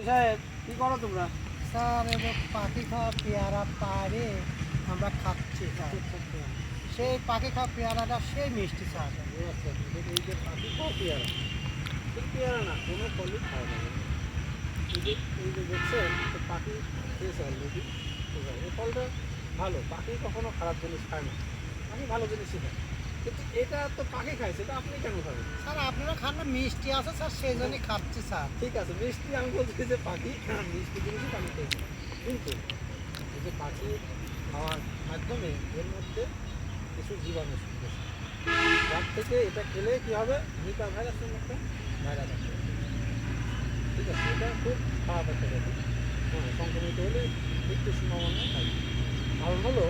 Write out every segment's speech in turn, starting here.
সাহেব কি করো তোমরা? স্যার এবার পাখি খাওয়া পেয়ারা পাড়ে আমরা খাচ্ছি স্যার। সেই পাখি খাওয়া পেয়ারাটা সেই মিষ্টি স্যার। আচ্ছা, এই যে পাখি খাওয়া পেয়ারা, এই পেয়ারা না কোনো ফলই খাওয়া যাবে না। এই যে দেখছেন পাখি খেয়েছে অলরেডি, এই ফলটা ভালো। পাখি কখনো খারাপ জিনিস খায় না, পাখি ভালো জিনিসই খায়। কিন্তু এটা তো পাখি খাইছে, এটা আপনি কেন খাবেন? স্যার আপনারা খান না, মিষ্টি আছে স্যার, সেই জন্যই খাচ্ছি স্যার। ঠিক আছে, মিষ্টি আমি বলছি যে পাখি মিষ্টি জিনিসই পাখি খেয়েছে, কিন্তু এই যে পাখি খাওয়ার মাধ্যমে এর মধ্যে কিছু জীবাণু গেছে, যার থেকে এটা খেলে কী হবে, নিপা ভাইরাসের মতো ভাইরাস আসবে। ঠিক আছে, এটা খুব খারাপ একটা ব্যাপার। হ্যাঁ, সংক্রমিত হলে মৃত্যুর সম্ভাবনা থাকে। কারণ হলো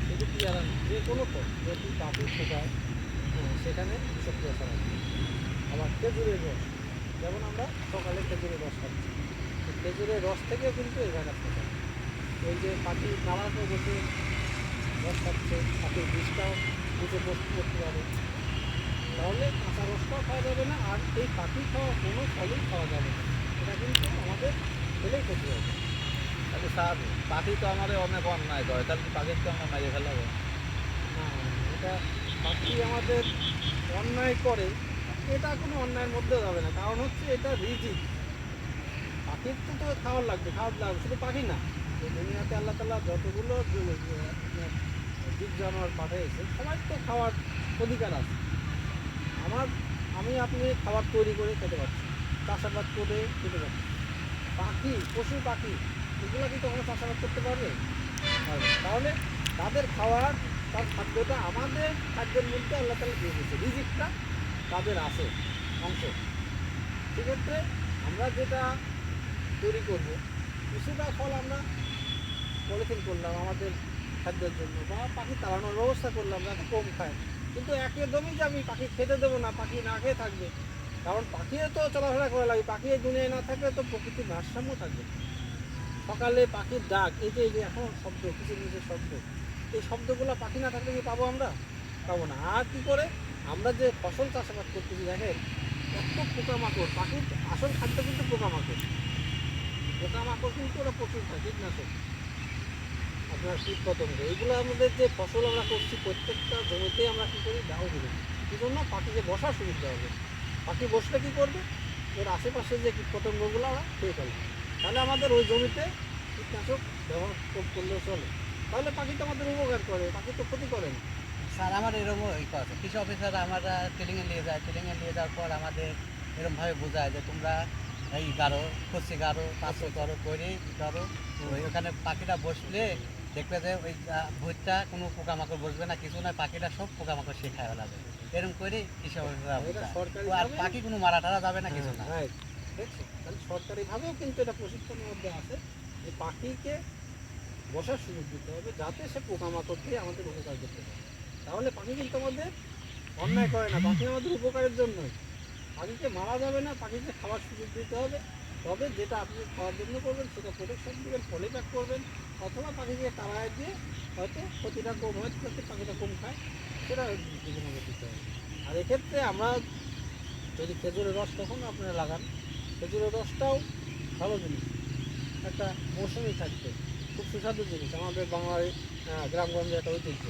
শুধু পেয়ারা না, যে কোনো ফল যদি পাখি ঠোকায়, সেখানে বিষক্রিয়া ছড়ায়। আবার খেজুরের রস, যেমন আমরা সকালে খেজুরের রস খাচ্ছি, খেজুরের রস থেকেও কিন্তু এই ভাইরাস থাকে। ওই যে পাখি নামার পর বসে রস খাচ্ছে, পাখির বিষটাও মুখে বসতে করতে পারে, তাহলে কাঁচা রসটাও খাওয়া যাবে না, আর এই পাখি খাওয়া কোনো ফলই খাওয়া যাবে না। এটা কিন্তু আমাদের খেলেই ক্ষতি হবে। তাহলে স্যার পাখি তো আমাদের অনেক অন্যায় করে, তাহলে পাখিকে আমরা মারিয়ে ফেলাবো? না, এটা পাখি আমাদের অন্যায় করে, এটা কোনো অন্যায়ের মধ্যেও যাবে না। কারণ হচ্ছে এটা রিজিক, পাখির তো খাওয়ার লাগবে, শুধু পাখি না, এই দুনিয়াতে আল্লাহ তাআলা যতগুলো জীব জানোয়ার পাঠিয়েছে সবাই তো খাওয়ার অধিকার আছে। আমি আপনি খাবার তৈরি করে খেতে পারছি, চাষাবাদ করে খেতে পারছি। পাখি, পশু পাখি, এগুলো কি তখন চাষাবাদ করতে পারবে? পারবে না। তাহলে তাদের খাওয়ার, তার খাদ্যটা আমাদের খাদ্যের মধ্যে আল্লাহ তাআলা দিয়ে দিয়েছে, রিজিকটা তাদের আছে অংশ। সেক্ষেত্রে আমরা যেটা তৈরি করব, কিছুটা ফল আমরা পলিথিন করলাম আমাদের খাদ্যের জন্য, বা পাখি তাড়ানোর ব্যবস্থা করলাম যাতে কম খায়, কিন্তু একদমই যে আমি পাখি খেতে দেবো না, পাখি না খেয়ে থাকবে। কারণ পাখিও তো চলাফেরা করা লাগে, পাখি এই দুনিয়ায় না থাকলে তো প্রকৃতির ভারসাম্য থাকবে। সকালে পাখির ডাক, এই যে এখন শব্দ, কিচির মিচির শব্দ, এই শব্দগুলো পাখি না থাকলে কি পাবো আমরা? পাবো না। আর কী করে আমরা যে ফসল চাষাবাদ করতেছি, দেখেন এত পোকামাকড়, পাখির আসল খাদ্য কিন্তু পোকামাকড়। পোকামাকড় কিন্তু ওরা প্রচুর খায়, কীটনাশক, আপনার কীট পতঙ্গ, এইগুলো আমাদের যে ফসল আমরা করছি প্রত্যেকটা জমিতে আমরা কী করি, ডাল দিই। কী জন্য? পাখিকে বসার সুবিধা হবে। পাখি বসলে কী করবে, ওর আশেপাশে যে কীট পতঙ্গগুলো ওরা খেয়ে ফেলবে। তাহলে আমাদের ওই জমিতে কীটনাশক ব্যবহার করলেও চলে। তাহলে পাখি তো আমাদের উপকার করে, পাখি তো ক্ষতি করে না। স্যার আমার এরকম ওই কথা, কৃষি অফিসার আমরা ট্রেনিংয়ে নিয়ে যায়, ট্রেনিংয়ে নিয়ে যাওয়ার পর আমাদের এরকমভাবে বোঝায় যে তোমরা এই গাড়ো, কচি গাড়ো, পাঁচশো করো করে করো, ওখানে পাখিটা বসলে দেখবে যে ওই ভুটটা কোনো পোকামাকড় বসবে না, কিছু না, পাখিটা সব পোকামাকড় সে খায় ফেলাবে। এরকম করে কৃষি অফিসার বোঝায়, আর পাখি কোনো মারা টারা যাবে না, কিছু না। দেখছেন, তাহলে সরকারিভাবেও কিন্তু এটা প্রশিক্ষণের মধ্যে আছে যে পাখিকে বসার সুযোগ দিতে হবে, যাতে সে পোকামাকড় দিয়ে আমাদের উপকার করতে পারে। তাহলে পাখি কিন্তু আমাদের অন্যায় করে না, পাখি আমাদের উপকারের জন্যই। পাখিকে মারা যাবে না, পাখিকে খাওয়ার সুযোগ দিতে হবে। তবে যেটা আপনি খাওয়ার জন্য করবেন সেটা প্রোটেকশন দিবেন, পলিপ্যাক করবেন, অথবা পাখিকে তাড়ায় দিয়ে হয়তো ক্ষতিটা কম হয়, যাতে পাখিটা কম খায়, সেটা বিভিন্নভাবে দিতে হবে। আর এক্ষেত্রে আমরা যদি খেজুরের রস কখনো আপনারা লাগান, খেজুরের রসটাও ভালো জিনিস, একটা মৌসুমি খাদ্য, খুব সুস্বাদু জিনিস, আমাদের বাংলায় গ্রামগঞ্জে একটা ঐতিহ্য।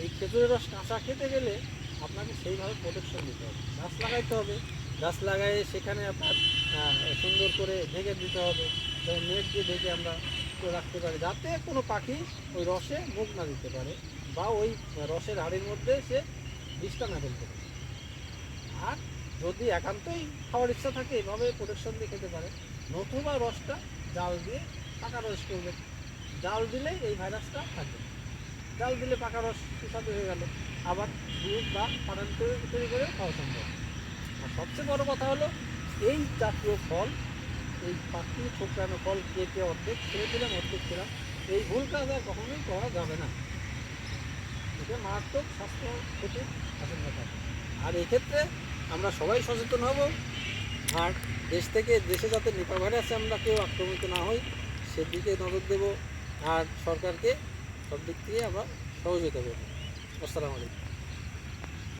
এই খেজুরের রস কাঁচা খেতে গেলে আপনাকে সেইভাবে প্রোটেকশন দিতে হবে, গাছ লাগাইতে হবে, গাছ লাগাইয়ে সেখানে আপনার সুন্দর করে ঢেকে দিতে হবে, যেমন নেট দিয়ে ঢেকে আমরা রাখতে পারি, যাতে কোনো পাখি ওই রসে মুখ না দিতে পারে, বা ওই রসের হাড়ির মধ্যে সে বিষটা না ফেলতে পারে। আর যদি একান্তই খাওয়ার ইচ্ছা থাকে, এভাবে প্রোটেকশন দিয়ে খেতে পারে, নতুবা রসটা জাল দিয়ে পাকা রস করবেন, জাল দিলে এই ভাইরাসটা থাকবে। জাল দিলে পাকা রস সুস্বাদু হয়ে গেল, আবার দুধ বা পাটান তৈরি করে খাওয়া সম্ভব। আর সবচেয়ে বড় কথা হলো, এই জাতীয় ফল, এই পাখি ঠোকরানো ফল কেটে অর্ধেক ছেড়ে দিলাম, অর্ধেক খেলাম, এই ভুল কাজ আর কখনোই করা যাবে না। এটা মারাত্মক স্বাস্থ্য ক্ষতির আশঙ্কা থাকে। আর এক্ষেত্রে আমরা সবাই সচেতন হব, আর দেশে যাতে নিপা ভাইরাসে আমরা কেউ আক্রমিত না হই সেদিকে নজর দেব, আর সরকারকে সব দিক থেকে আমরা সহযোগিতা করব। আসসালামু আলাইকুম।